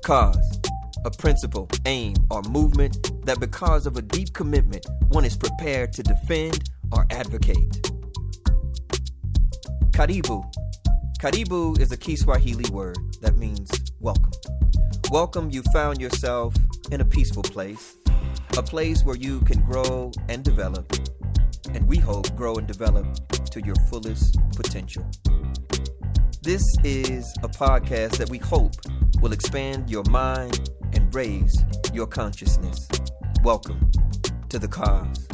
Cause, a principle, aim, or movement that because of a deep commitment, one is prepared to defend or advocate. Karibu. Karibu is a Kiswahili word that means welcome. Welcome, you found yourself in a peaceful place, a place where you can grow and develop, and we hope grow and develop to your fullest potential. This is a podcast that we hope will expand your mind and raise your consciousness. Welcome to The Cause,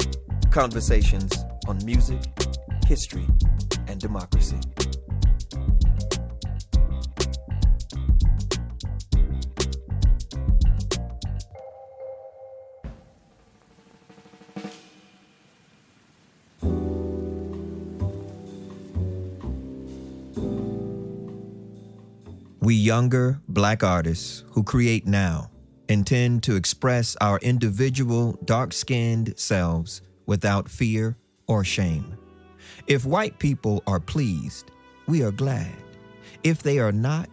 conversations on music, history, and democracy. We younger Black artists who create now intend to express our individual dark-skinned selves without fear or shame. If white people are pleased, we are glad. If they are not,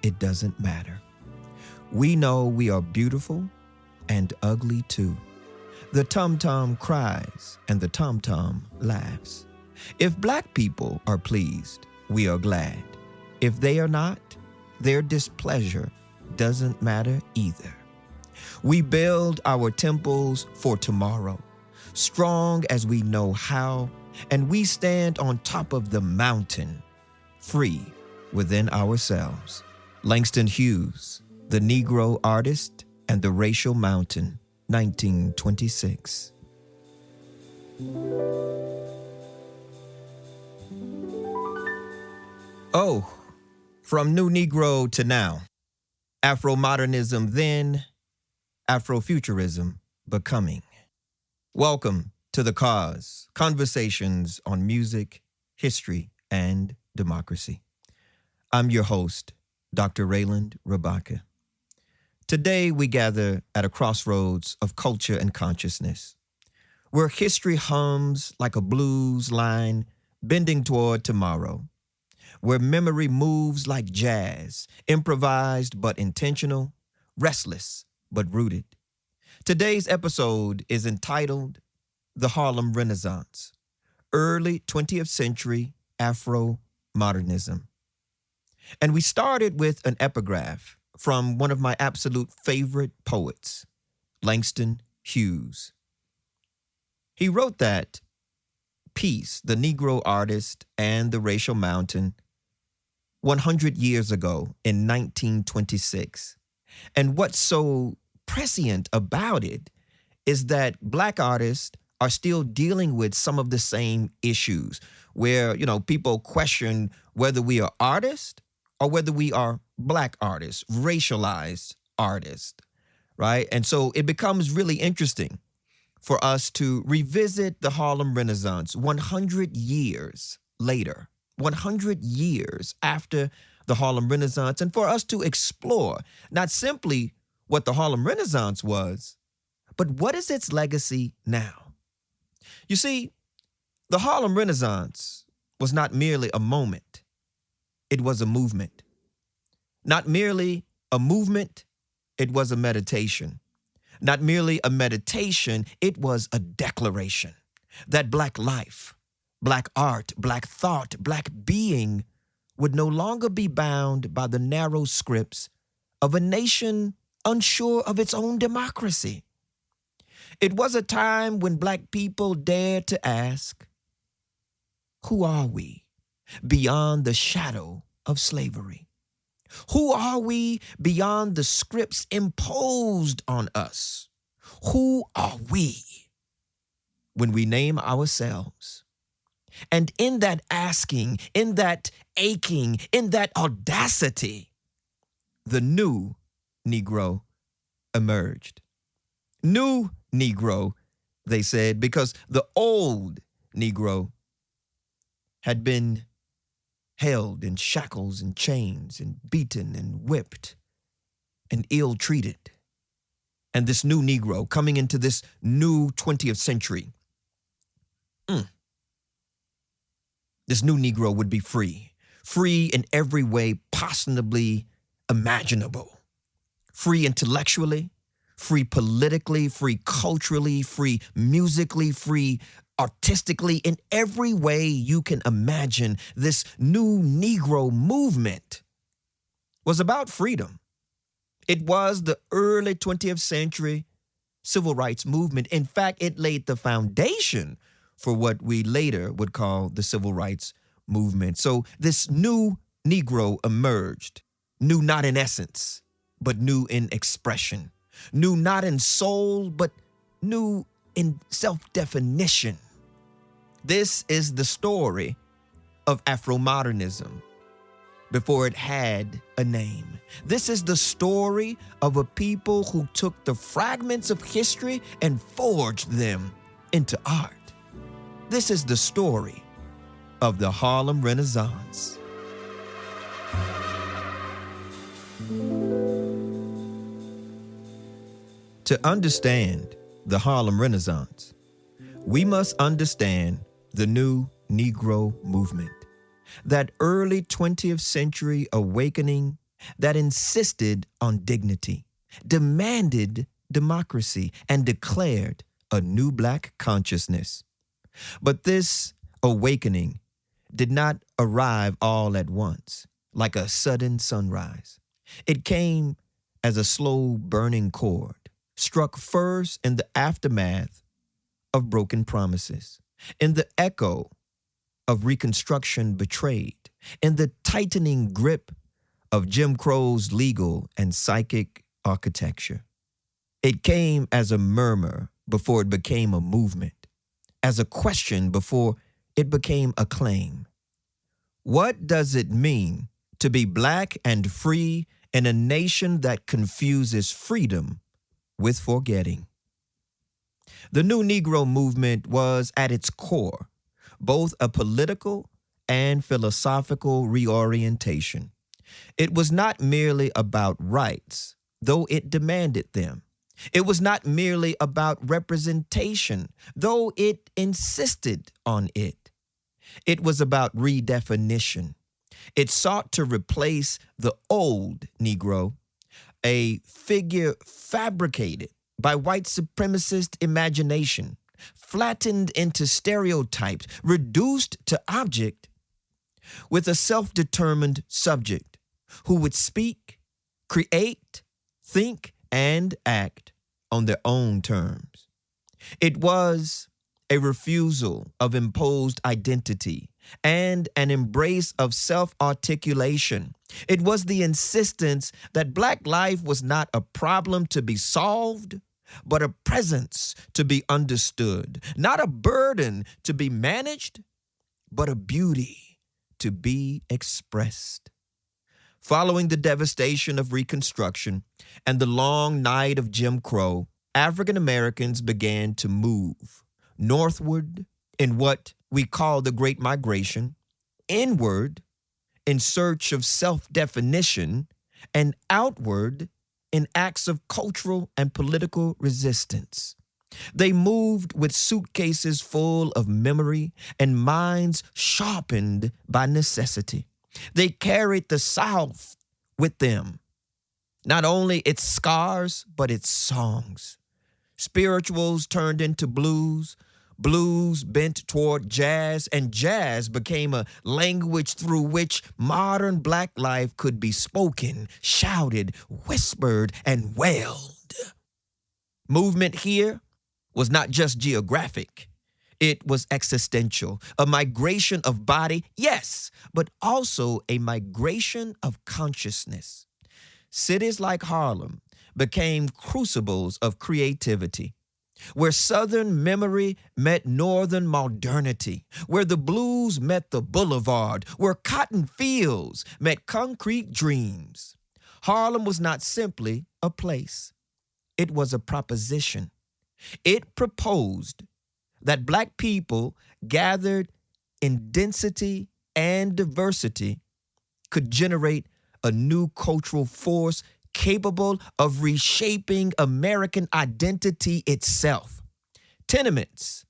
it doesn't matter. We know we are beautiful and ugly too. The tum-tum cries and the tum-tum laughs. If Black people are pleased, we are glad. If they are not, their displeasure doesn't matter either. We build our temples for tomorrow, strong as we know how, and we stand on top of the mountain, free within ourselves. Langston Hughes, the Negro Artist and the Racial Mountain, 1926. Oh, from New Negro to now, Afro-Modernism then, Afrofuturism becoming. Welcome to The Cause, conversations on music, history, and democracy. I'm your host, Dr. Reiland Rabaka. Today we gather at a crossroads of culture and consciousness, where history hums like a blues line bending toward tomorrow, where memory moves like jazz, improvised but intentional, restless but rooted. Today's episode is entitled The Harlem Renaissance, Early 20th Century Afro-Modernism. And we started with an epigraph from one of my absolute favorite poets, Langston Hughes. He wrote that piece, The Negro Artist and the Racial Mountain, 100 years ago in 1926. And what's so prescient about it is that Black artists are still dealing with some of the same issues where, people question whether we are artists or whether we are Black artists, racialized artists, right? And so it becomes really interesting for us to revisit the Harlem Renaissance 100 years later, 100 years after the Harlem Renaissance, and for us to explore not simply what the Harlem Renaissance was, but what is its legacy now? You see, the Harlem Renaissance was not merely a moment, it was a movement. Not merely a movement, it was a meditation. Not merely a meditation, it was a declaration that Black life, Black art, Black thought, Black being would no longer be bound by the narrow scripts of a nation unsure of its own democracy. It was a time when Black people dared to ask, who are we beyond the shadow of slavery? Who are we beyond the scripts imposed on us? Who are we when we name ourselves? And in that asking, in that aching, in that audacity, the new Negro emerged. New Negro, they said, because the old Negro had been held in shackles and chains and beaten and whipped and ill-treated. And this new Negro coming into this new 20th century, this new Negro would be free in every way possibly imaginable. free intellectually, free politically, free culturally, free musically, free artistically, in every way you can imagine. This new Negro movement was about freedom. It was the early 20th century civil rights movement. In fact, it laid the foundation for what we later would call the civil rights movement. So this new Negro emerged, new not in essence, but new in expression, new not in soul, but new in self-definition. This is the story of Afro-Modernism before it had a name. This is the story of a people who took the fragments of history and forged them into art. This is the story of the Harlem Renaissance. To understand the Harlem Renaissance, we must understand the new Negro movement, that early 20th century awakening that insisted on dignity, demanded democracy, and declared a new Black consciousness. But this awakening did not arrive all at once, like a sudden sunrise. It came as a slow burning chord, struck first in the aftermath of broken promises, in the echo of Reconstruction betrayed, in the tightening grip of Jim Crow's legal and psychic architecture. It came as a murmur before it became a movement, as a question before it became a claim. What does it mean to be Black and free in a nation that confuses freedom with forgetting? The new Negro movement was at its core both a political and philosophical reorientation. It was not merely about rights, though it demanded them. It was not merely about representation, though it insisted on it. It was about redefinition. It sought to replace the old Negro, a figure fabricated by white supremacist imagination, flattened into stereotypes, reduced to object, with a self-determined subject who would speak, create, think, and act on their own terms. It was a refusal of imposed identity and an embrace of self-articulation. It was the insistence that Black life was not a problem to be solved, but a presence to be understood, not a burden to be managed, but a beauty to be expressed. Following the devastation of Reconstruction and the long night of Jim Crow, African Americans began to move northward in what we call the Great Migration, inward in search of self-definition, and outward in acts of cultural and political resistance. They moved with suitcases full of memory and minds sharpened by necessity. They carried the South with them, not only its scars, but its songs. Spirituals turned into blues, blues bent toward jazz, and jazz became a language through which modern Black life could be spoken, shouted, whispered, and wailed. Movement here was not just geographic. It was existential, a migration of body, yes, but also a migration of consciousness. Cities like Harlem became crucibles of creativity, where Southern memory met Northern modernity, where the blues met the boulevard, where cotton fields met concrete dreams. Harlem was not simply a place. It was a proposition. It proposed that Black people gathered in density and diversity could generate a new cultural force capable of reshaping American identity itself. Tenements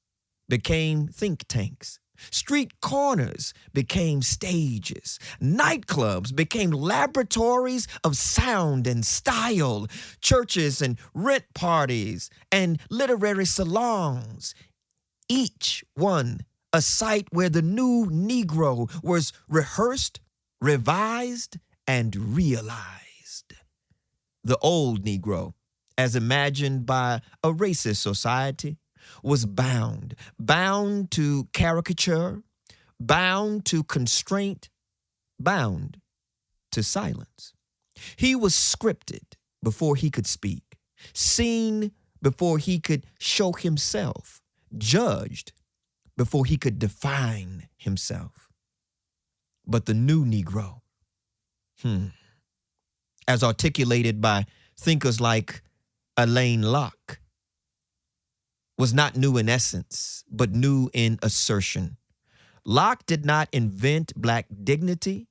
became think tanks. Street corners became stages. Nightclubs became laboratories of sound and style. Churches and rent parties and literary salons, each one a site where the new Negro was rehearsed, revised, and realized. The old Negro, as imagined by a racist society, was bound to caricature, bound to constraint, bound to silence. He was scripted before he could speak, seen before he could show himself, judged before he could define himself. But the new Negro, as articulated by thinkers like Alain Locke, was not new in essence, but new in assertion. Locke did not invent black dignity.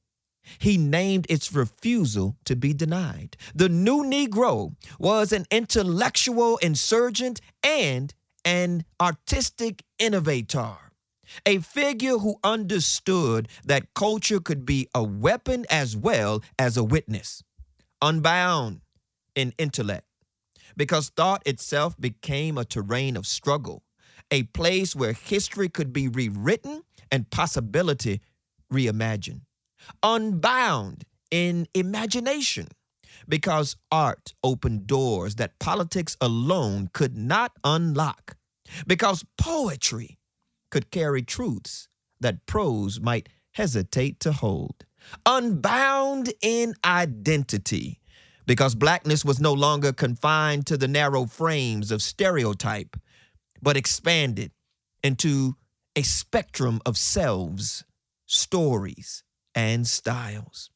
He named its refusal to be denied. The new Negro was an intellectual insurgent and an artistic innovator, a figure who understood that culture could be a weapon as well as a witness, unbound in intellect, because thought itself became a terrain of struggle, a place where history could be rewritten and possibility reimagined. Unbound in imagination, because art opened doors that politics alone could not unlock, because poetry could carry truths that prose might hesitate to hold. Unbound in identity, because blackness was no longer confined to the narrow frames of stereotype, but expanded into a spectrum of selves, stories, and styles.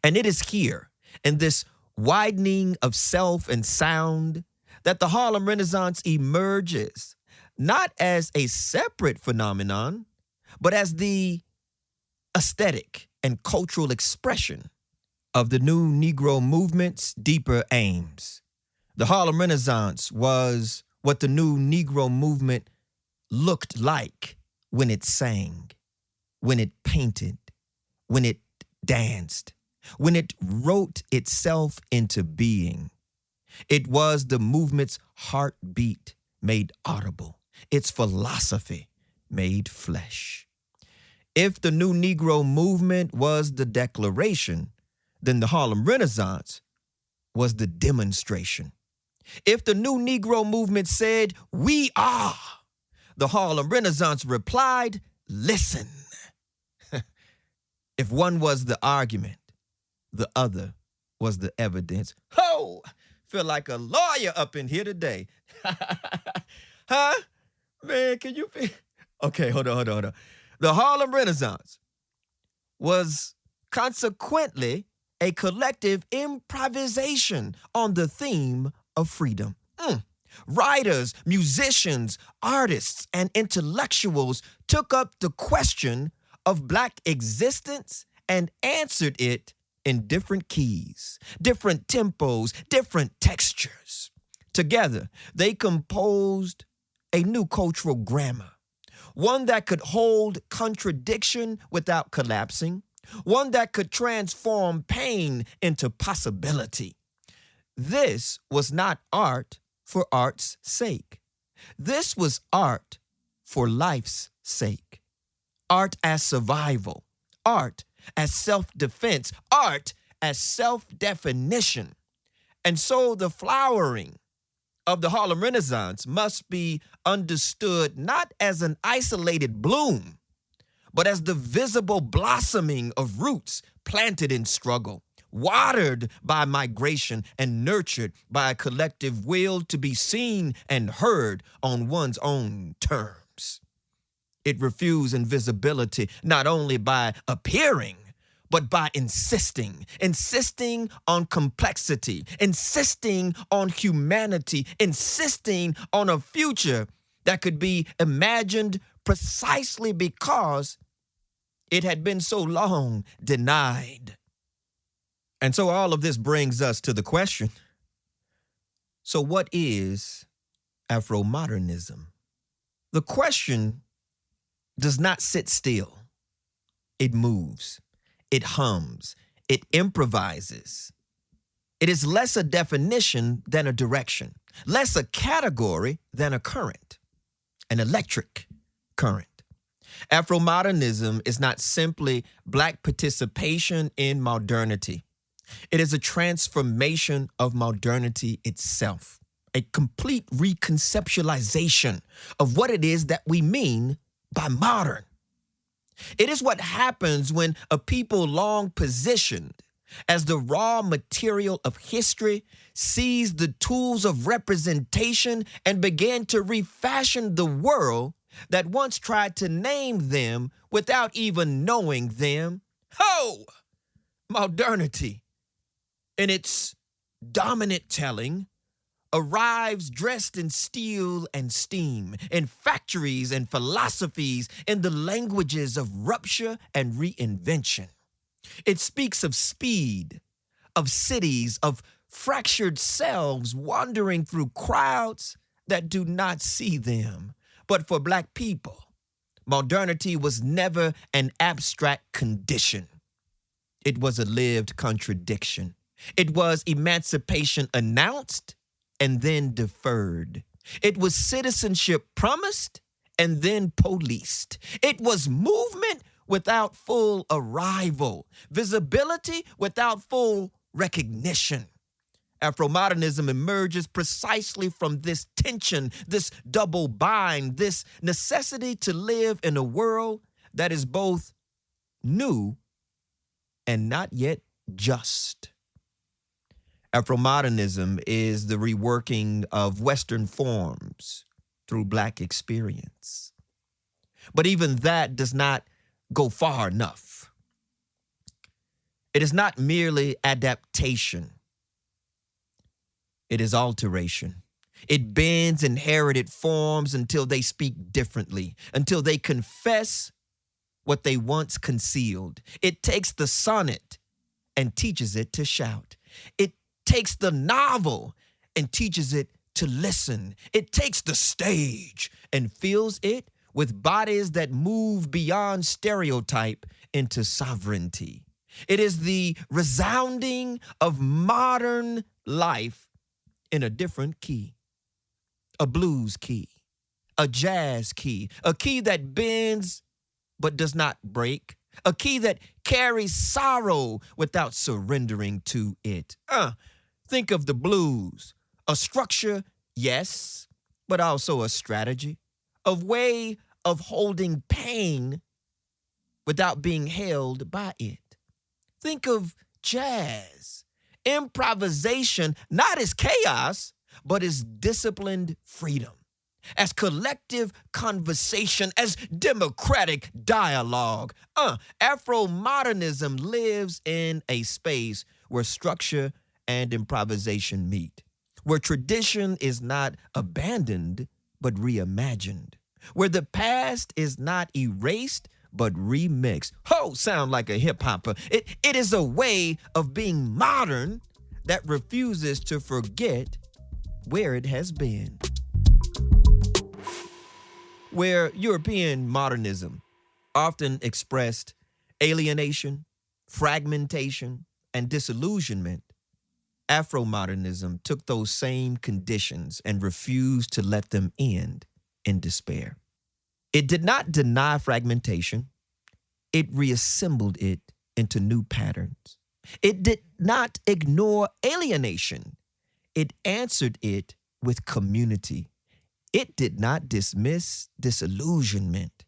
And it is here, in this widening of self and sound, that the Harlem Renaissance emerges, not as a separate phenomenon, but as the aesthetic and cultural expression of the new Negro movement's deeper aims. The Harlem Renaissance was what the new Negro movement looked like when it sang, when it painted, when it danced, when it wrote itself into being. It was the movement's heartbeat made audible, its philosophy made flesh. If the new Negro movement was the declaration, then the Harlem Renaissance was the demonstration. If the new Negro movement said, "We are," the Harlem Renaissance replied, "Listen." If one was the argument, the other was the evidence. Ho! Feel like a lawyer up in here today. Huh? Man, can you feel? Okay, hold on. The Harlem Renaissance was consequently a collective improvisation on the theme of freedom. Writers, musicians, artists, and intellectuals took up the question of black existence and answered it in different keys, different tempos, different textures. Together, they composed a new cultural grammar, one that could hold contradiction without collapsing, one that could transform pain into possibility. This was not art for art's sake. This was art for life's sake. Art as survival, art as self-defense, art as self-definition. And so the flowering of the Harlem Renaissance must be understood not as an isolated bloom, but as the visible blossoming of roots planted in struggle, watered by migration and nurtured by a collective will to be seen and heard on one's own terms. It refused invisibility not only by appearing, but by insisting on complexity, insisting on humanity, insisting on a future that could be imagined precisely because it had been so long denied. And so all of this brings us to the question, so what is Afro-Modernism? The question does not sit still. It moves, it hums, it improvises. It is less a definition than a direction, less a category than a current, an electric current. Afro-modernism is not simply Black participation in modernity. It is a transformation of modernity itself, a complete reconceptualization of what it is that we mean by modern. It is what happens when a people long positioned as the raw material of history sees the tools of representation and began to refashion the world that once tried to name them without even knowing them. Ho! Modernity, in its dominant telling, arrives dressed in steel and steam, in factories and philosophies, in the languages of rupture and reinvention. It speaks of speed, of cities, of fractured selves wandering through crowds that do not see them. But for Black people, modernity was never an abstract condition. It was a lived contradiction. It was emancipation announced and then deferred. It was citizenship promised and then policed. It was movement without full arrival, visibility without full recognition. Afro-modernism emerges precisely from this tension, this double bind, this necessity to live in a world that is both new and not yet just. Afro-modernism is the reworking of Western forms through Black experience. But even that does not go far enough. It is not merely adaptation. It is alteration. It bends inherited forms until they speak differently, until they confess what they once concealed. It takes the sonnet and teaches it to shout. It takes the novel and teaches it to listen. It takes the stage and fills it with bodies that move beyond stereotype into sovereignty. It is the resounding of modern life in a different key, a blues key, a jazz key, a key that bends but does not break, a key that carries sorrow without surrendering to it. Think of the blues, a structure, yes, but also a strategy, a way of holding pain without being held by it. Think of jazz, improvisation, not as chaos, but as disciplined freedom, as collective conversation, as democratic dialogue. Afro-modernism lives in a space where structure and improvisation meet, where tradition is not abandoned, but reimagined, where the past is not erased, but remixed. Sound like a hip hopper. It is a way of being modern that refuses to forget where it has been. Where European modernism often expressed alienation, fragmentation, and disillusionment, Afro-modernism took those same conditions and refused to let them end in despair. It did not deny fragmentation. It reassembled it into new patterns. It did not ignore alienation. It answered it with community. It did not dismiss disillusionment.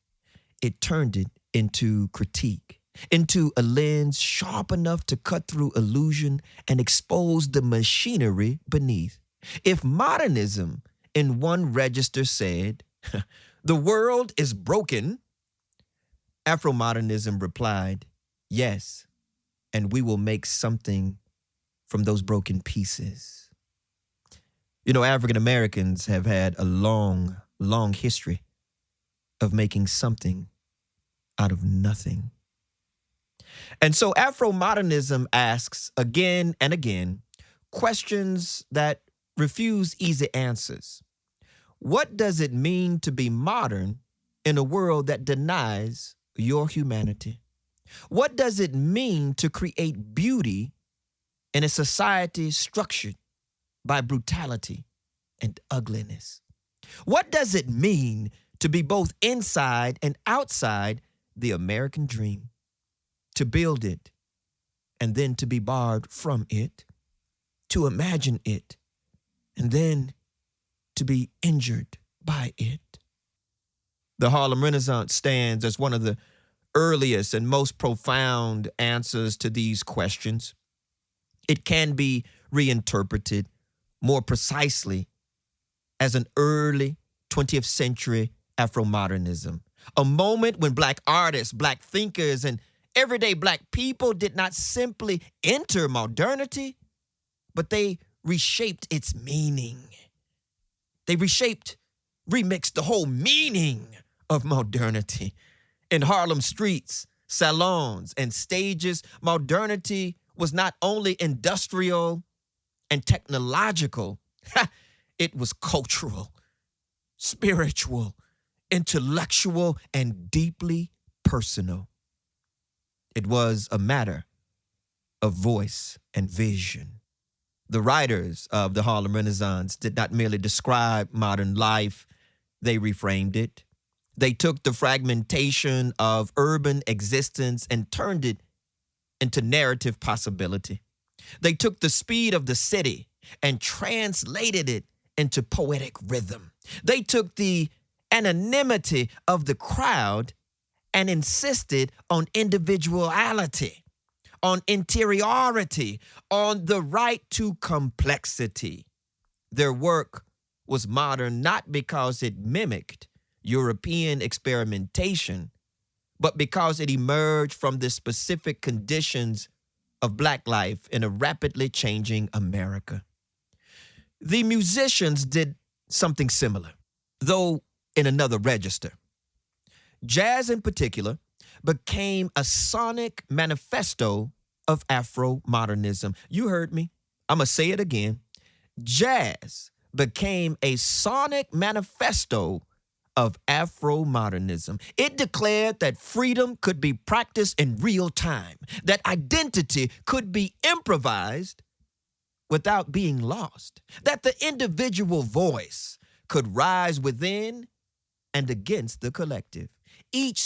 It turned it into critique, into a lens sharp enough to cut through illusion and expose the machinery beneath. If modernism in one register said, "The world is broken," Afro-modernism replied, "Yes, and we will make something from those broken pieces." You know, African Americans have had a long, long history of making something out of nothing. And so Afro-modernism asks again and again questions that refuse easy answers. What does it mean to be modern in a world that denies your humanity? What does it mean to create beauty in a society structured by brutality and ugliness? What does it mean to be both inside and outside the American dream? To build it and then to be barred from it, to imagine it and then to be injured by it. The Harlem Renaissance stands as one of the earliest and most profound answers to these questions. It can be reinterpreted more precisely as an early 20th century Afro-Modernism, a moment when Black artists, Black thinkers, and everyday Black people did not simply enter modernity, but they reshaped its meaning. They remixed the whole meaning of modernity. In Harlem streets, salons, and stages, modernity was not only industrial and technological, it was cultural, spiritual, intellectual, and deeply personal. It was a matter of voice and vision. The writers of the Harlem Renaissance did not merely describe modern life, they reframed it. They took the fragmentation of urban existence and turned it into narrative possibility. They took the speed of the city and translated it into poetic rhythm. They took the anonymity of the crowd and insisted on individuality, on interiority, on the right to complexity. Their work was modern not because it mimicked European experimentation, but because it emerged from the specific conditions of Black life in a rapidly changing America. The musicians did something similar, though in another register. Jazz in particular became a sonic manifesto of Afro-Modernism. You heard me. I'm going to say it again. Jazz became a sonic manifesto of Afro-Modernism. It declared that freedom could be practiced in real time, that identity could be improvised without being lost, that the individual voice could rise within and against the collective. Each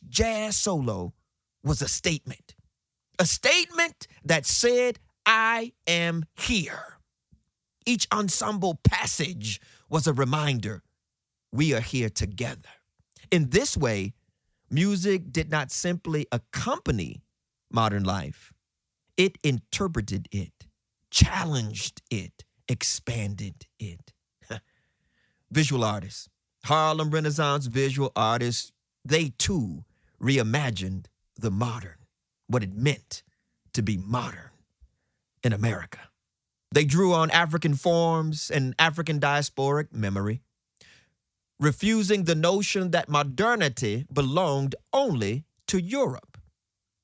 jazz solo was a statement that said, I am here. Each ensemble passage was a reminder, we are here together. In this way, music did not simply accompany modern life. It interpreted it, challenged it, expanded it. Visual artists, Harlem Renaissance visual artists, they too reimagined the modern, what it meant to be modern in America. They drew on African forms and African diasporic memory, refusing the notion that modernity belonged only to Europe.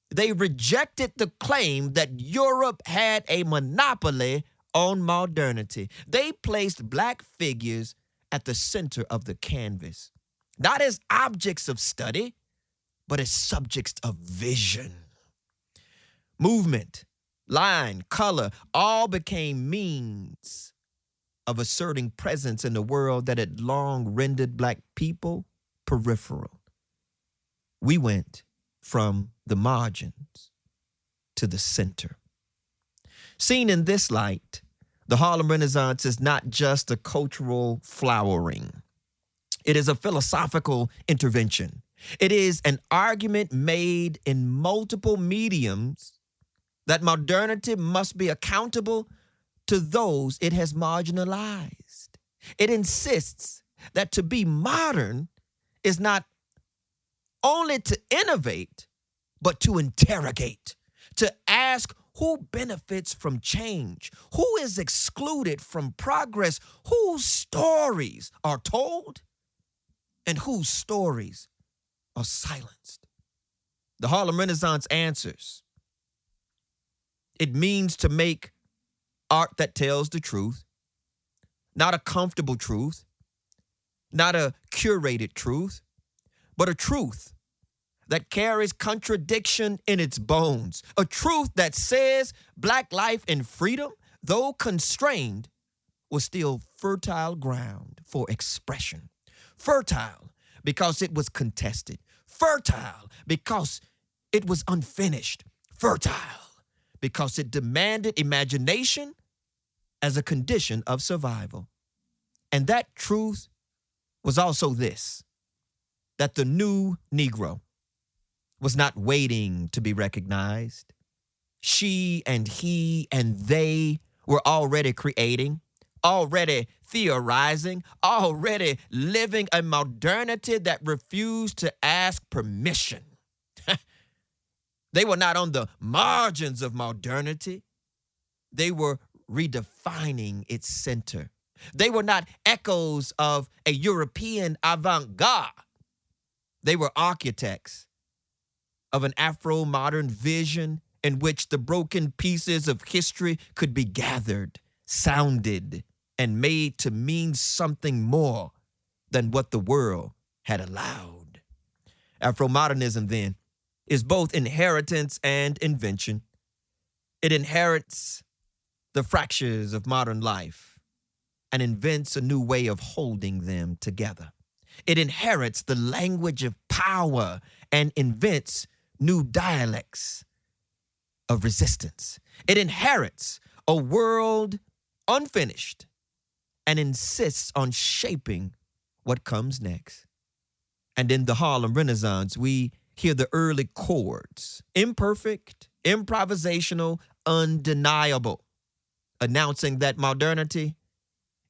They rejected the claim that Europe had a monopoly on modernity. They placed Black figures at the center of the canvas, not as objects of study, but as subjects of vision. Movement, line, color, all became means of asserting presence in a world that had long rendered Black people peripheral. We went from the margins to the center. Seen in this light, the Harlem Renaissance is not just a cultural flowering. It is a philosophical intervention. It is an argument made in multiple mediums that modernity must be accountable to those it has marginalized. It insists that to be modern is not only to innovate, but to interrogate, to ask who benefits from change, who is excluded from progress, whose stories are told, and whose stories are silenced. The Harlem Renaissance answers. It means to make art that tells the truth, not a comfortable truth, not a curated truth, but a truth that carries contradiction in its bones, a truth that says Black life and freedom, though constrained, was still fertile ground for expression. Fertile because it was contested. Fertile because it was unfinished. Fertile because it demanded imagination as a condition of survival. And that truth was also this, that the new Negro was not waiting to be recognized. She and he and they were already creating, already theorizing, already living a modernity that refused to ask permission. They were not on the margins of modernity. They were redefining its center. They were not echoes of a European avant-garde. They were architects of an Afro-modern vision in which the broken pieces of history could be gathered, sounded, and made to mean something more than what the world had allowed. Afro-Modernism, then, is both inheritance and invention. It inherits the fractures of modern life and invents a new way of holding them together. It inherits the language of power and invents new dialects of resistance. It inherits a world unfinished and insists on shaping what comes next. And in the Harlem Renaissance, we hear the early chords, imperfect, improvisational, undeniable, announcing that modernity,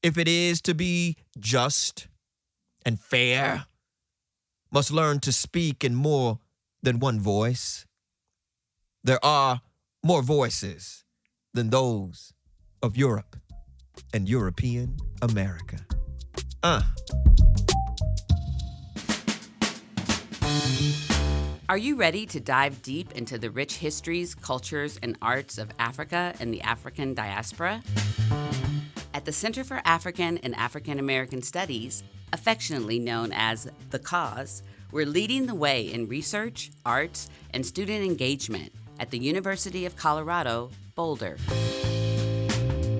if it is to be just and fair, must learn to speak in more than one voice. There are more voices than those of Europe and European America. Are you ready to dive deep into the rich histories, cultures, and arts of Africa and the African diaspora? At the Center for African and African American Studies, affectionately known as The Cause, we're leading the way in research, arts, and student engagement at the University of Colorado, Boulder.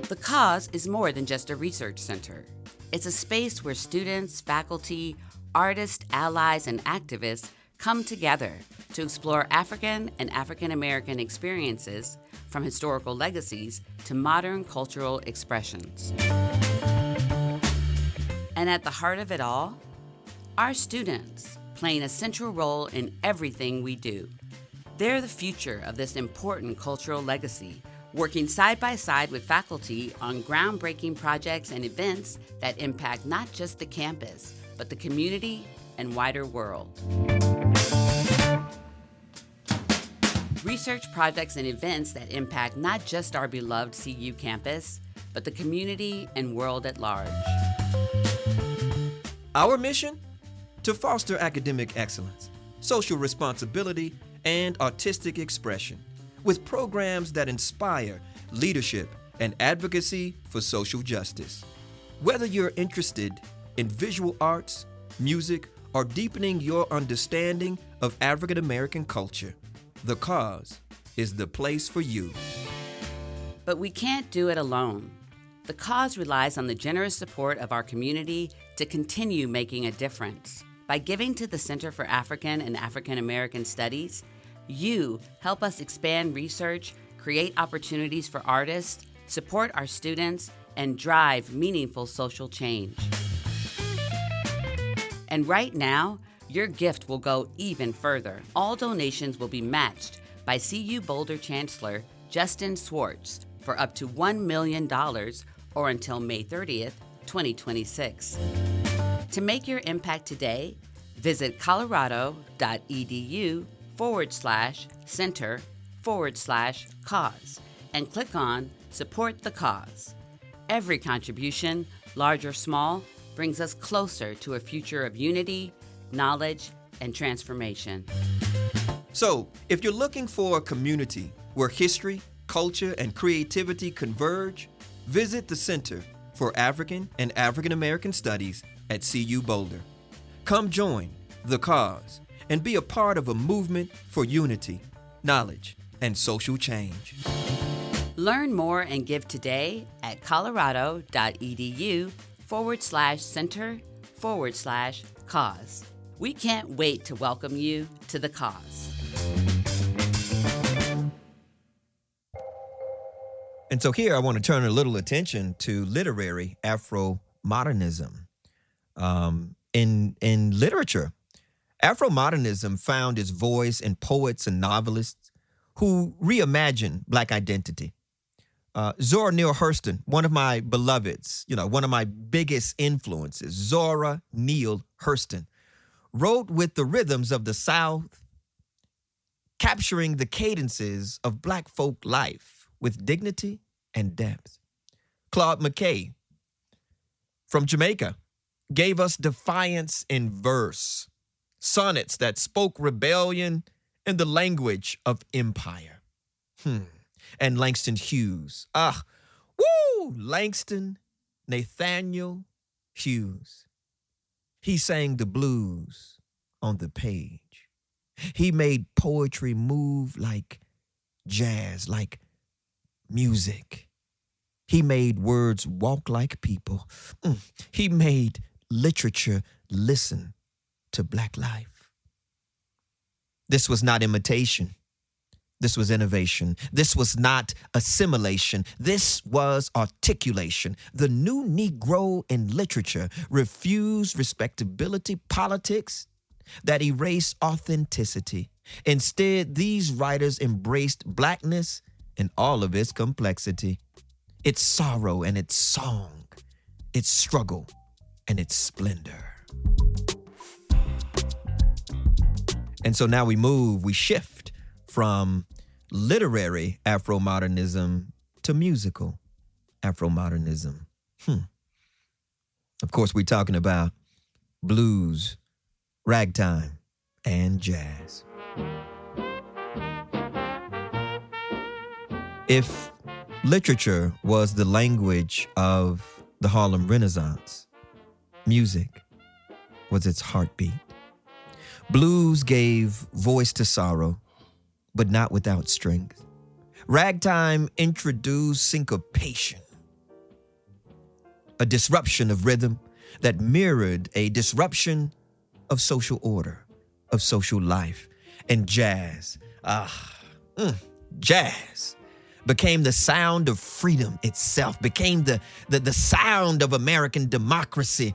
The Cause is more than just a research center. It's a space where students, faculty, artists, allies, and activists come together to explore African and African American experiences, from historical legacies to modern cultural expressions. And at the heart of it all, our students, playing a central role in everything we do. They're the future of this important cultural legacy, working side by side with faculty on groundbreaking projects and events that impact not just the campus, but the community and wider world. Research projects and events that impact not just our beloved CU campus, but the community and world at large. Our mission? To foster academic excellence, social responsibility, and artistic expression, with programs that inspire leadership and advocacy for social justice. Whether you're interested in visual arts, music, or deepening your understanding of African American culture, The Cause is the place for you. But we can't do it alone. The Cause relies on the generous support of our community to continue making a difference. By giving to the Center for African and African American Studies, you help us expand research, create opportunities for artists, support our students, and drive meaningful social change. And right now, your gift will go even further. All donations will be matched by CU Boulder Chancellor Justin Swartz for up to $1 million or until May 30th, 2026. To make your impact today, visit colorado.edu/center/cause and click on Support the Cause. Every contribution, large or small, brings us closer to a future of unity, knowledge, and transformation. So, if you're looking for a community where history, culture, and creativity converge, visit the Center for African and African American Studies at CU Boulder. Come join the cause and be a part of a movement for unity, knowledge, and social change. Learn more and give today at colorado.edu/center/cause. We can't wait to welcome you to the cause. And so here I want to turn a little attention to literary Afro-Modernism. In literature, Afro-Modernism found its voice in poets and novelists who reimagined Black identity. Zora Neale Hurston, one of my beloveds, one of my biggest influences, Zora Neale Hurston, wrote with the rhythms of the South, capturing the cadences of Black folk life with dignity and depth. Claude McKay from Jamaica gave us defiance in verse, sonnets that spoke rebellion in the language of empire. And Langston Hughes. Langston Nathaniel Hughes. He sang the blues on the page. He made poetry move like jazz, like music. He made words walk like people. He made literature listen to Black life. This was not imitation. This was innovation. This was not assimilation. This was articulation. The new Negro in literature refused respectability politics that erased authenticity. Instead, these writers embraced Blackness in all of its complexity, its sorrow and its song, its struggle and its splendor. And so now we shift from literary Afro-Modernism to musical Afro-Modernism. Of course, we're talking about blues, ragtime, and jazz. If literature was the language of the Harlem Renaissance, music was its heartbeat. Blues gave voice to sorrow, but not without strength. Ragtime introduced syncopation, a disruption of rhythm that mirrored a disruption of social order, of social life. And jazz, jazz became the sound of freedom itself, became the sound of American democracy.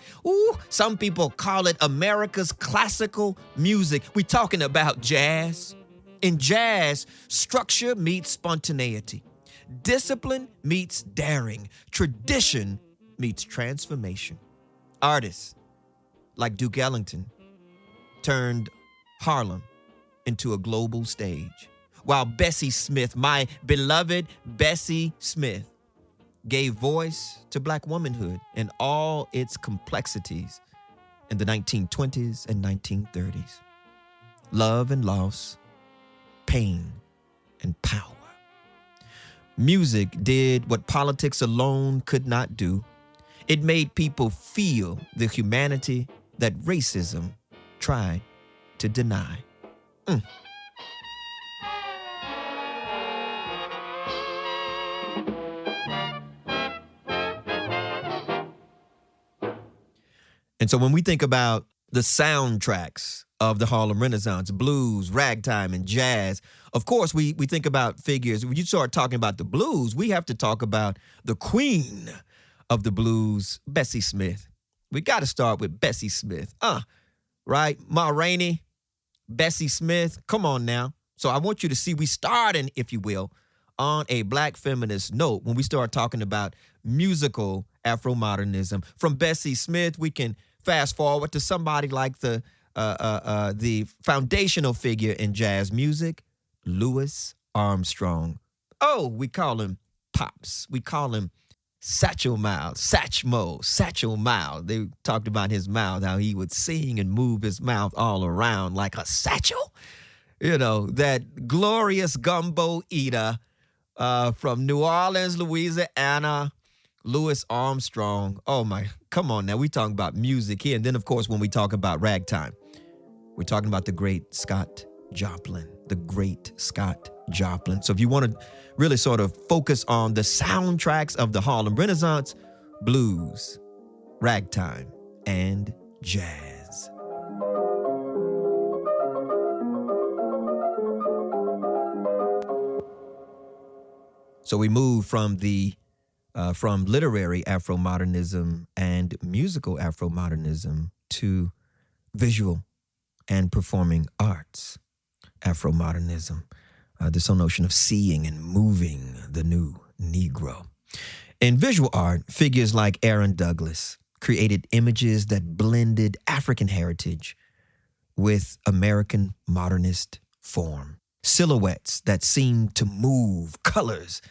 Some people call it America's classical music. We're talking about jazz. In jazz, structure meets spontaneity. Discipline meets daring. Tradition meets transformation. Artists like Duke Ellington turned Harlem into a global stage, while Bessie Smith, my beloved Bessie Smith, gave voice to Black womanhood in all its complexities in the 1920s and 1930s. Love and loss, pain and power. Music did what politics alone could not do. It made people feel the humanity that racism tried to deny. And so when we think about the soundtracks of the Harlem Renaissance, blues, ragtime, and jazz, of course, we think about figures. When you start talking about the blues, we have to talk about the queen of the blues, Bessie Smith. We got to start with Bessie Smith. Right? Ma Rainey, Bessie Smith, come on now. So I want you to see we starting, if you will, on a Black feminist note when we start talking about musical Afro-Modernism. From Bessie Smith, we can fast forward to somebody like the foundational figure in jazz music, Louis Armstrong. We call him Pops. We call him Satchel Miles, Satchel Miles. They talked about his mouth, how he would sing and move his mouth all around like a satchel. You know, that glorious gumbo eater from New Orleans, Louisiana, Louis Armstrong. Oh, my Come on now, we talking about music here. And then, of course, when we talk about ragtime, we're talking about the great Scott Joplin, the great Scott Joplin. So if you want to really sort of focus on the soundtracks of the Harlem Renaissance, blues, ragtime, and jazz. So we move from from literary Afro-Modernism and musical Afro-Modernism to visual and performing arts Afro-Modernism. This whole notion of seeing and moving the new Negro. In visual art, figures like Aaron Douglas created images that blended African heritage with American modernist form. Silhouettes that seemed to move, colors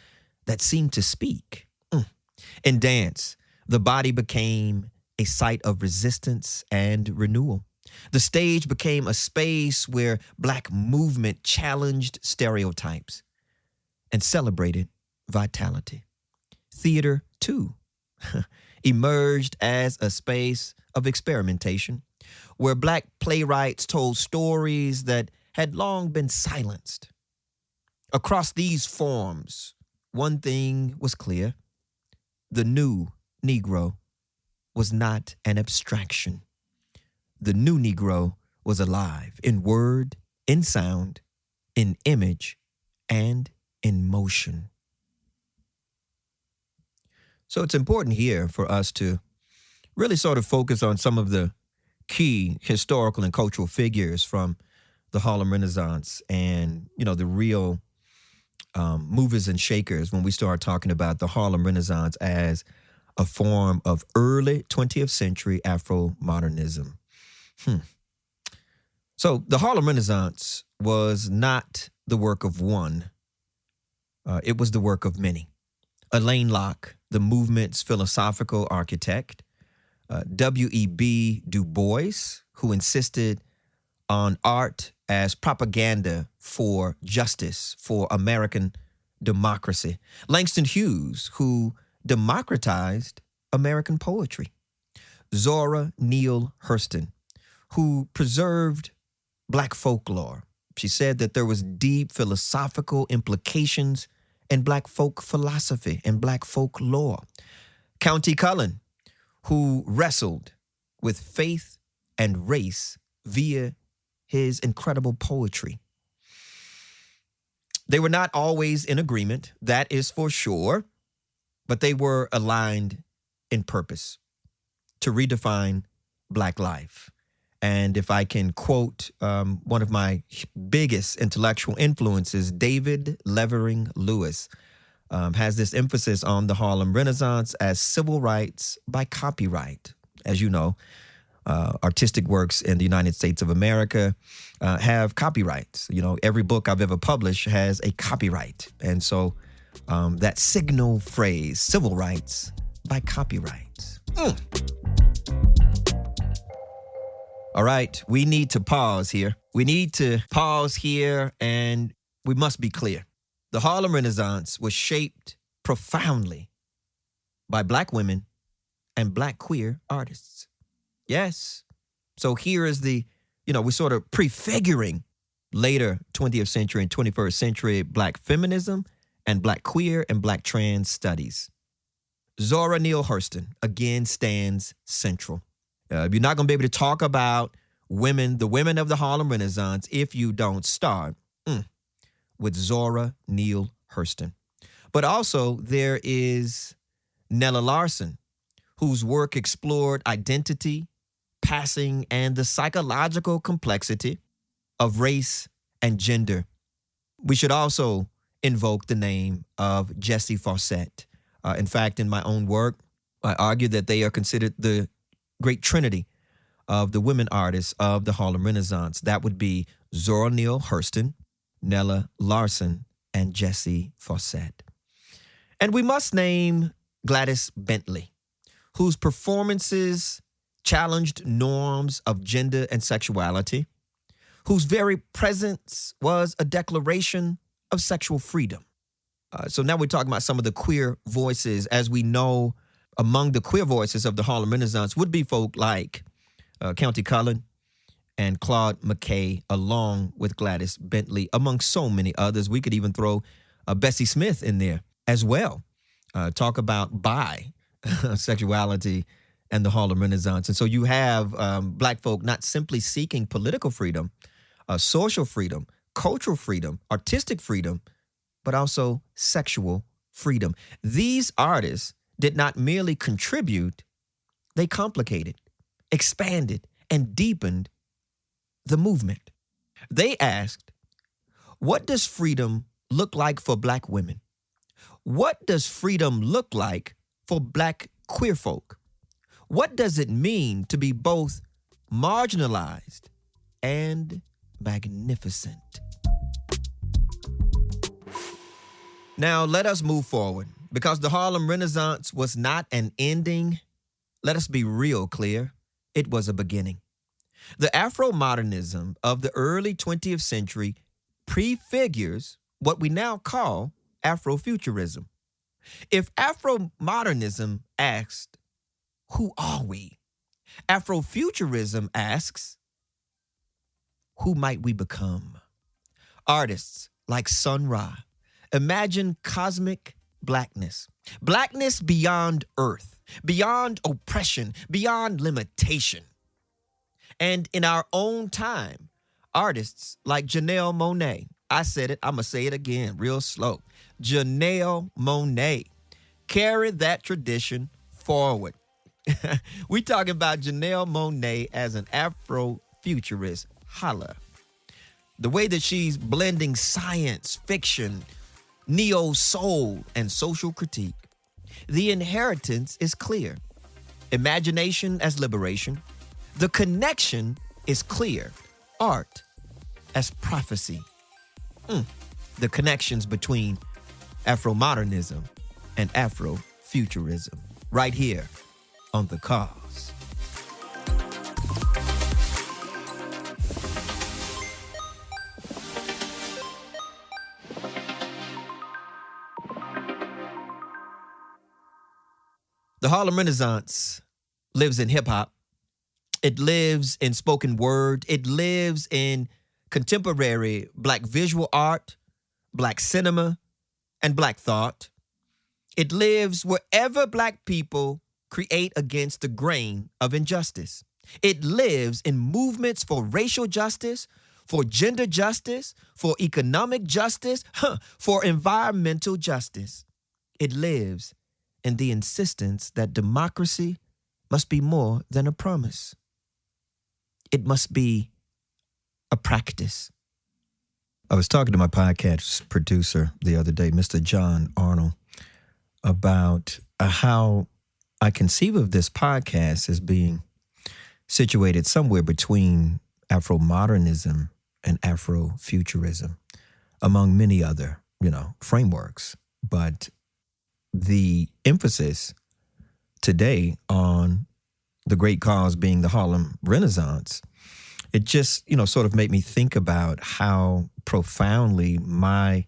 that seemed to speak. In dance, the body became a site of resistance and renewal. The stage became a space where Black movement challenged stereotypes and celebrated vitality. Theater, too, emerged as a space of experimentation where Black playwrights told stories that had long been silenced. Across these forms, one thing was clear. The new Negro was not an abstraction. The new Negro was alive in word, in sound, in image, and in motion. So it's important here for us to really sort of focus on some of the key historical and cultural figures from the Harlem Renaissance and, the real movers and shakers when we start talking about the Harlem Renaissance as a form of early 20th century Afro-Modernism. So the Harlem Renaissance was not the work of one. It was the work of many. Alain Locke, the movement's philosophical architect, W.E.B. Du Bois, who insisted on art as propaganda for justice, for American democracy. Langston Hughes, who democratized American poetry. Zora Neale Hurston, who preserved Black folklore. She said that there was deep philosophical implications in Black folk philosophy and Black folklore. Countee Cullen, who wrestled with faith and race via his incredible poetry. They were not always in agreement, that is for sure, but they were aligned in purpose to redefine Black life. And if I can quote one of my biggest intellectual influences, David Levering Lewis, has this emphasis on the Harlem Renaissance as civil rights by copyright. As you know, artistic works in the United States of America have copyrights. Every book I've ever published has a copyright. And so that signal phrase, civil rights by copyright. All right, we need to pause here. And we must be clear. The Harlem Renaissance was shaped profoundly by Black women and Black queer artists. Yes. So here is we're sort of prefiguring later 20th century and 21st century Black feminism and Black queer and Black trans studies. Zora Neale Hurston, again, stands central. You're not going to be able to talk about the women of the Harlem Renaissance, if you don't start with Zora Neale Hurston. But also there is Nella Larsen, whose work explored identity, passing, and the psychological complexity of race and gender. We should also invoke the name of Jessie Fauset. In fact, in my own work, I argue that they are considered the great trinity of the women artists of the Harlem Renaissance. That would be Zora Neale Hurston, Nella Larsen, and Jessie Fauset. And we must name Gladys Bentley, whose performances challenged norms of gender and sexuality, whose very presence was a declaration of sexual freedom. So now we're talking about some of the queer voices. As we know, Among the queer voices of the Harlem Renaissance would be folk like County Cullen and Claude McKay, along with Gladys Bentley, among so many others. We could even throw Bessie Smith in there as well. Talk about sexuality and the Harlem Renaissance. And so you have black folk not simply seeking political freedom, social freedom, cultural freedom, artistic freedom, but also sexual freedom. These artists did not merely contribute, they complicated, expanded, and deepened the movement. They asked, what does freedom look like for black women? What does freedom look like for black queer folk? What does it mean to be both marginalized and magnificent? Now, let us move forward. Because the Harlem Renaissance was not an ending, let us be real clear, it was a beginning. The Afro-Modernism of the early 20th century prefigures what we now call Afrofuturism. If Afro-Modernism asked, who are we? Afrofuturism asks, who might we become? Artists like Sun Ra imagine cosmic blackness. Blackness beyond earth, beyond oppression, beyond limitation. And in our own time, artists like Janelle Monáe, I said it, I'm going to say it again real slow. Janelle Monáe carry that tradition forward. We talking about Janelle Monáe as an Afrofuturist. Holla. The way that she's blending science, fiction, neo-soul, and social critique. The inheritance is clear. Imagination as liberation. The connection is clear. Art as prophecy. The connections between Afro-Modernism and Afrofuturism. Right here on The Cause. The Harlem Renaissance lives in hip-hop. It lives in spoken word. It lives in contemporary black visual art, black cinema, and black thought. It lives wherever black people create against the grain of injustice. It lives in movements for racial justice, for gender justice, for economic justice, for environmental justice. It lives in the insistence that democracy must be more than a promise. It must be a practice. I was talking to my podcast producer the other day, Mr. John Arnold, about how I conceive of this podcast as being situated somewhere between Afro-Modernism and Afrofuturism, among many other, frameworks. But the emphasis today on the great cause being the Harlem Renaissance, it just, sort of made me think about how profoundly my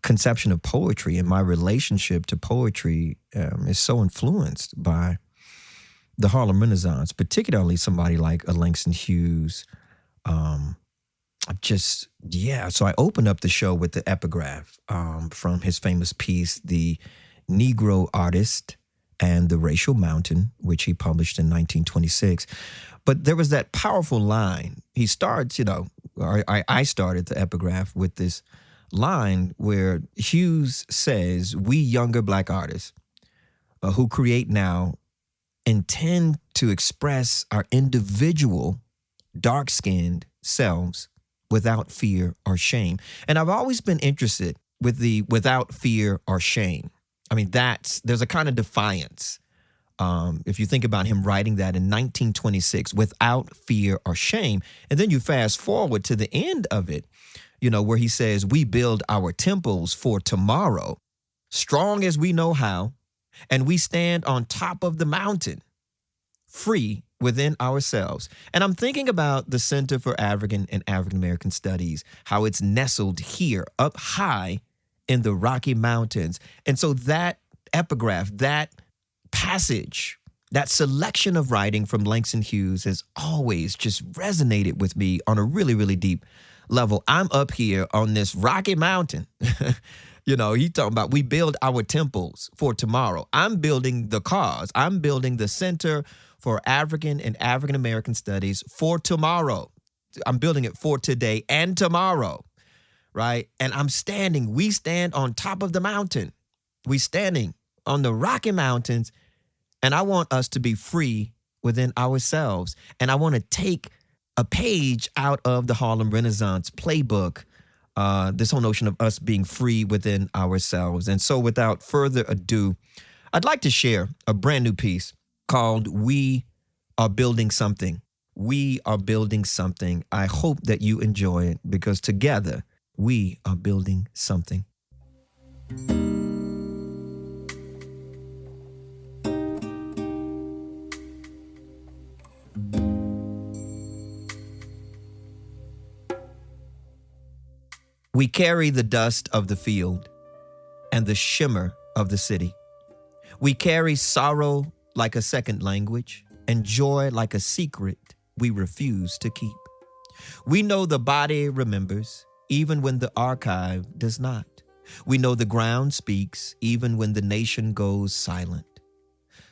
conception of poetry and my relationship to poetry is so influenced by the Harlem Renaissance, particularly somebody like a Langston Hughes. So I opened up the show with the epigraph from his famous piece, The Negro Artist and the Racial Mountain, which he published in 1926. But there was that powerful line. He starts, I started the epigraph with this line where Hughes says, we younger black artists who create now intend to express our individual dark-skinned selves without fear or shame. And I've always been interested with the without fear or shame. I mean, there's a kind of defiance. If you think about him writing that in 1926, without fear or shame, and then you fast forward to the end of it, where he says, we build our temples for tomorrow, strong as we know how, and we stand on top of the mountain, free within ourselves. And I'm thinking about the Center for African and African American Studies, how it's nestled here up high in the Rocky Mountains. And so that epigraph, that passage, that selection of writing from Langston Hughes has always just resonated with me on a really, really deep level. I'm up here on this rocky mountain. He's talking about we build our temples for tomorrow. I'm building the cause. I'm building the Center for African and African American Studies for tomorrow. I'm building it for today and tomorrow, right? And we stand on top of the mountain. We standing on the Rocky Mountains, and I want us to be free within ourselves. And I want to take a page out of the Harlem Renaissance playbook, this whole notion of us being free within ourselves. And so without further ado, I'd like to share a brand new piece called We Are Building Something. We are building something. I hope that you enjoy it because together we are building something. We carry the dust of the field and the shimmer of the city. We carry sorrow like a second language and joy like a secret we refuse to keep. We know the body remembers even when the archive does not. We know the ground speaks even when the nation goes silent.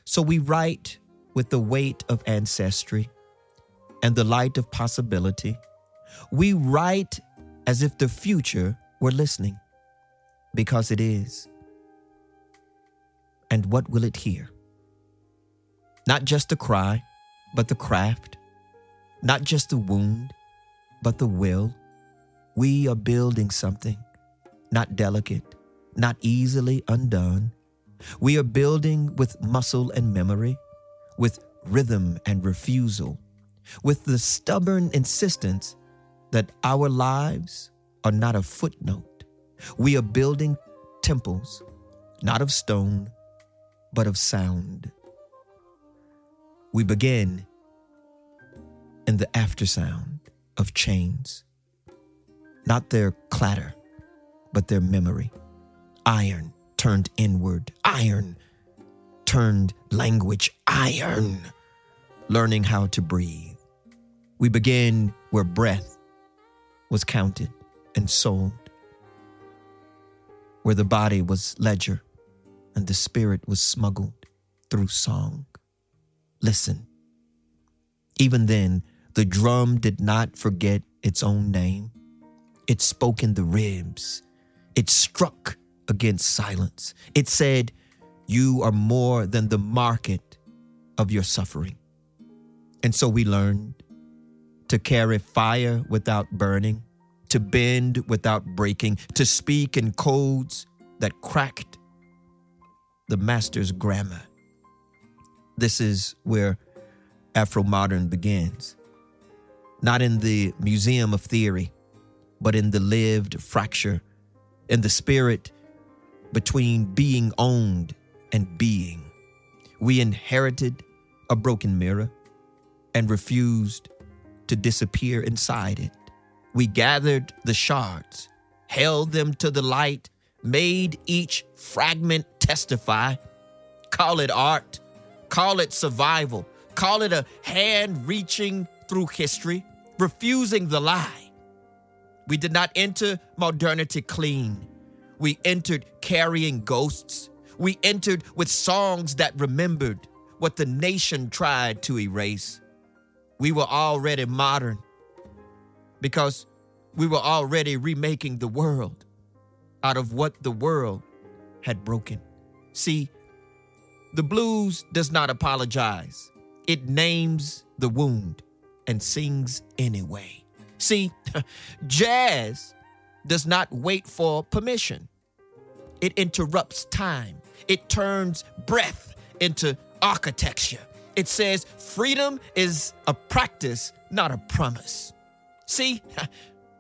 So we write with the weight of ancestry and the light of possibility. We write as if the future were listening, because it is. And what will it hear? Not just the cry, but the craft. Not just the wound, but the will. We are building something, not delicate, not easily undone. We are building with muscle and memory, with rhythm and refusal, with the stubborn insistence that our lives are not a footnote. We are building temples, not of stone, but of sound. We begin in the aftersound of chains, not their clatter, but their memory. Iron turned inward, iron turned language, iron, learning how to breathe. We begin where breath was counted and sold, where the body was ledger and the spirit was smuggled through song. Listen, even then, the drum did not forget its own name. It spoke in the ribs. It struck against silence. It said, you are more than the market of your suffering. And so we learned to carry fire without burning, to bend without breaking, to speak in codes that cracked the master's grammar. This is where Afro-Modern begins. Not in the museum of theory, but in the lived fracture, in the spirit between being owned and being. We inherited a broken mirror and refused to disappear inside it. We gathered the shards, held them to the light, made each fragment testify. Call it art, call it survival, call it a hand reaching through history, refusing the lie. We did not enter modernity clean. We entered carrying ghosts. We entered with songs that remembered what the nation tried to erase. We were already modern because we were already remaking the world out of what the world had broken. See, the blues does not apologize. It names the wound and sings anyway. See, jazz does not wait for permission. It interrupts time. It turns breath into architecture. It says freedom is a practice, not a promise. See,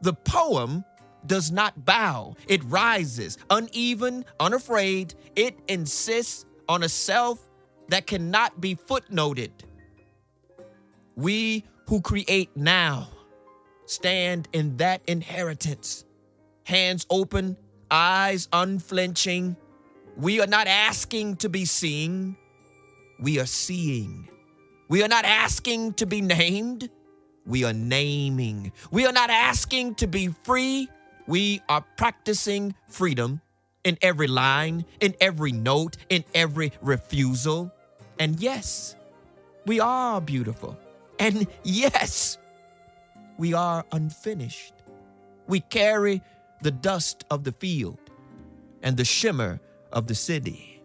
the poem does not bow. It rises, uneven, unafraid. It insists on a self that cannot be footnoted. We who create now stand in that inheritance, hands open, eyes unflinching, We are not asking to be seen. We are seeing. We are not asking to be named. We are naming. We are not asking to be free. We are practicing freedom in every line, in every note, in every refusal. And yes, we are beautiful. And yes, we are unfinished. We carry the dust of the field and the shimmer of the city.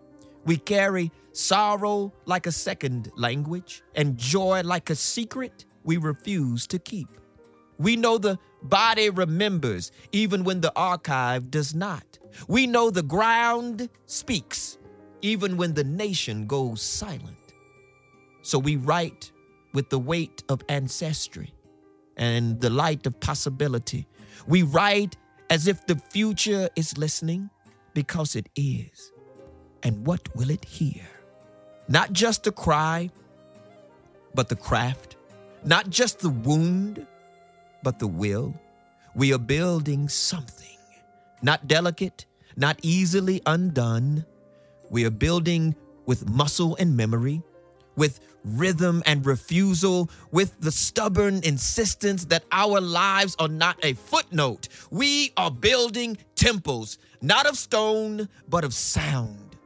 We carry sorrow like a second language and joy like a secret we refuse to keep. We know the body remembers even when the archive does not. We know the ground speaks even when the nation goes silent. So we write with the weight of ancestry and the light of possibility. We write as if the future is listening, because it is. And what will it hear? Not just the cry, but the craft. Not just the wound, but the will. We are building something, not delicate, not easily undone. We are building with muscle and memory, with rhythm and refusal, with the stubborn insistence that our lives are not a footnote. We are building temples, not of stone, but of sound.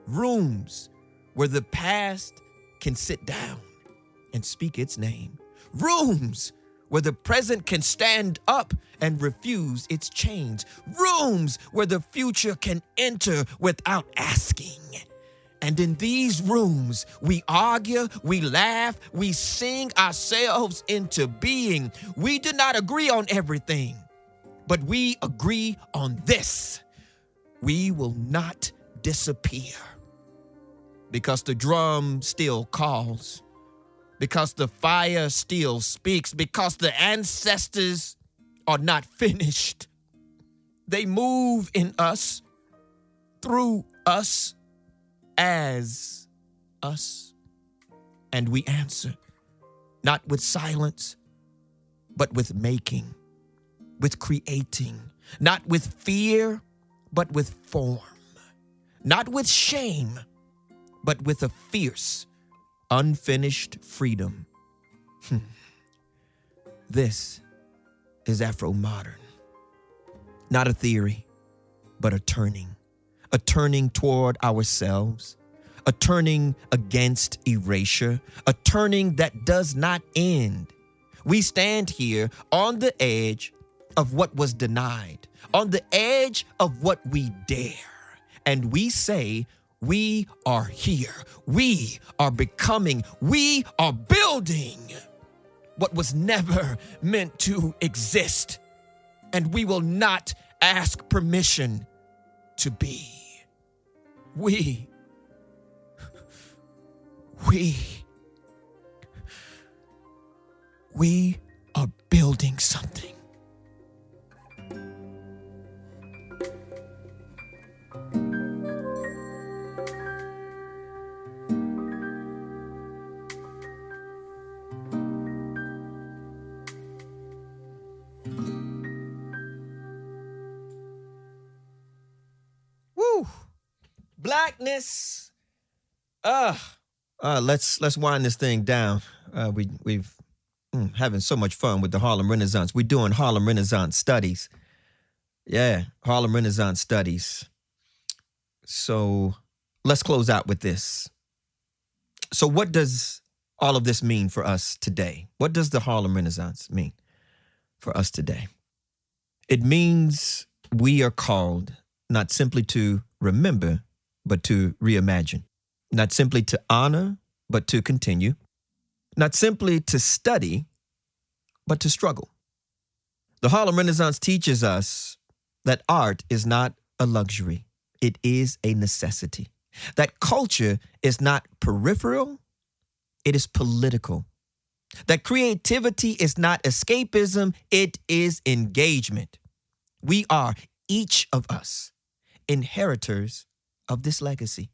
Rooms where the past can sit down and speak its name. Rooms where the present can stand up and refuse its chains. Rooms where the future can enter without asking. And in these rooms, we argue, we laugh, we sing ourselves into being. We do not agree on everything, but we agree on this. We will not disappear, because the drum still calls, because the fire still speaks, because the ancestors are not finished. They move in us, through us, as us. And we answer, not with silence, but with making, with creating, not with fear, but with form, not with shame, but with a fierce, unfinished freedom. This is Afro-Modern. Not a theory, but a turning toward ourselves, a turning against erasure, a turning that does not end. We stand here on the edge of what was denied, on the edge of what we dare, and we say, we are here. We are becoming. We are building what was never meant to exist. And we will not ask permission to be. We are building something. Woo! Blackness. Let's wind this thing down. We've having so much fun with the Harlem Renaissance. We're doing Harlem Renaissance studies. Yeah, Harlem Renaissance studies. So let's close out with this. So what does all of this mean for us today? What does the Harlem Renaissance mean for us today? It means we are called not simply to remember, but to reimagine. Not simply to honor, but to continue. Not simply to study, but to struggle. The Harlem Renaissance teaches us that art is not a luxury. It is a necessity. That culture is not peripheral, it is political. That creativity is not escapism, it is engagement. We are, each of us, inheritors of this legacy.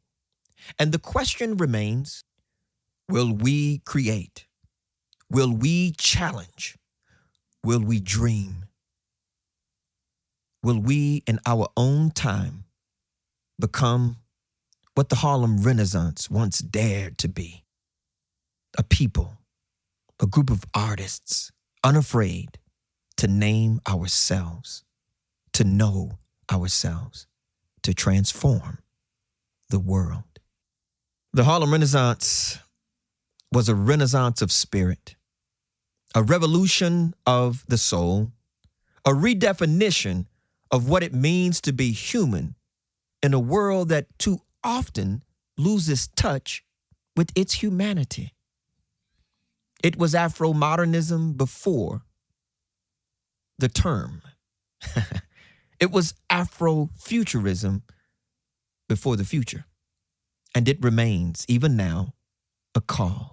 And the question remains, will we create? Will we challenge? Will we dream? Will we, in our own time, become what the Harlem Renaissance once dared to be. A people, a group of artists, unafraid to name ourselves, to know ourselves, to transform the world. The Harlem Renaissance was a renaissance of spirit, a revolution of the soul, a redefinition of what it means to be human in a world that too often loses touch with its humanity. It was Afro-Modernism before the term. It was Afro-futurism before the future. And it remains, even now, a call.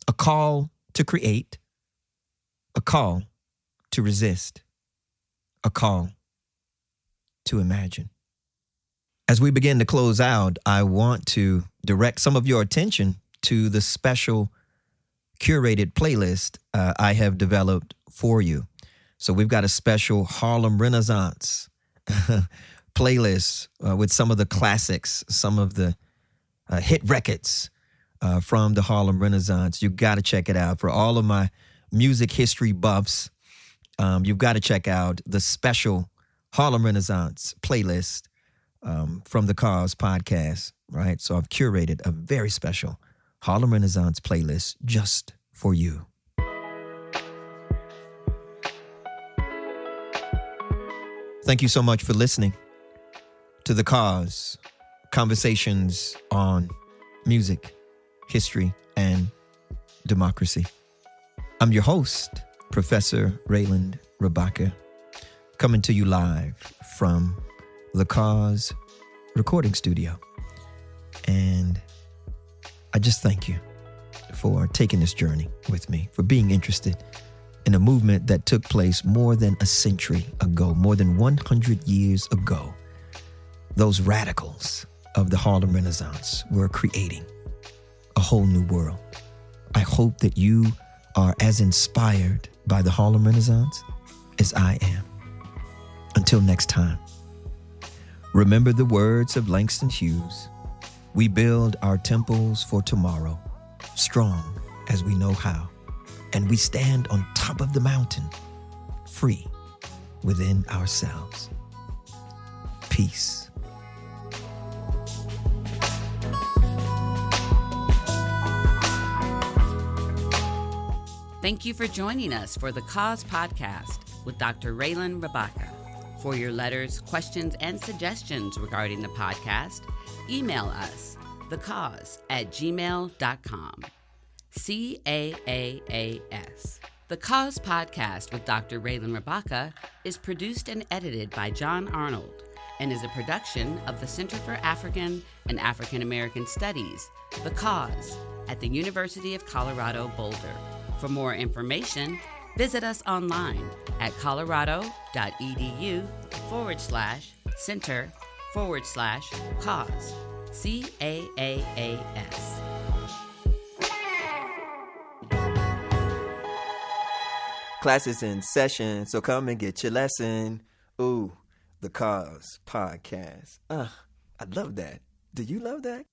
A call to create, a call to resist, a call to imagine. As we begin to close out, I want to direct some of your attention to the special curated playlist I have developed for you. So we've got a special Harlem Renaissance playlist with some of the classics, some of the hit records from the Harlem Renaissance. You've got to check it out. For all of my music history buffs, you've got to check out the special Harlem Renaissance playlist from the Cause podcast, right? So I've curated a very special Harlem Renaissance playlist just for you. Thank you so much for listening to The Cause, conversations on music, history, and democracy. I'm your host, Professor Reiland Rabaka, coming to you live from The Cause recording studio. And I just thank you for taking this journey with me, for being interested in a movement that took place more than a century ago, more than 100 years ago. Those radicals of the Harlem Renaissance were creating a whole new world. I hope that you are as inspired by the Harlem Renaissance as I am. Until next time, remember the words of Langston Hughes. We build our temples for tomorrow, strong as we know how, and we stand on top of the mountain, free within ourselves. Peace. Thank you for joining us for The Cause podcast with Dr. Reiland Rabaka. For your letters, questions, and suggestions regarding the podcast, email us thecause@gmail.com. CAAAS. The Cause podcast with Dr. Reiland Rabaka is produced and edited by John Arnold and is a production of the Center for African and African American Studies, The Cause, at the University of Colorado Boulder. For more information, visit us online at colorado.edu/center/cause. CAAAS. Class is in session, so come and get your lesson. Ooh, The Cause podcast. I love that. Do you love that?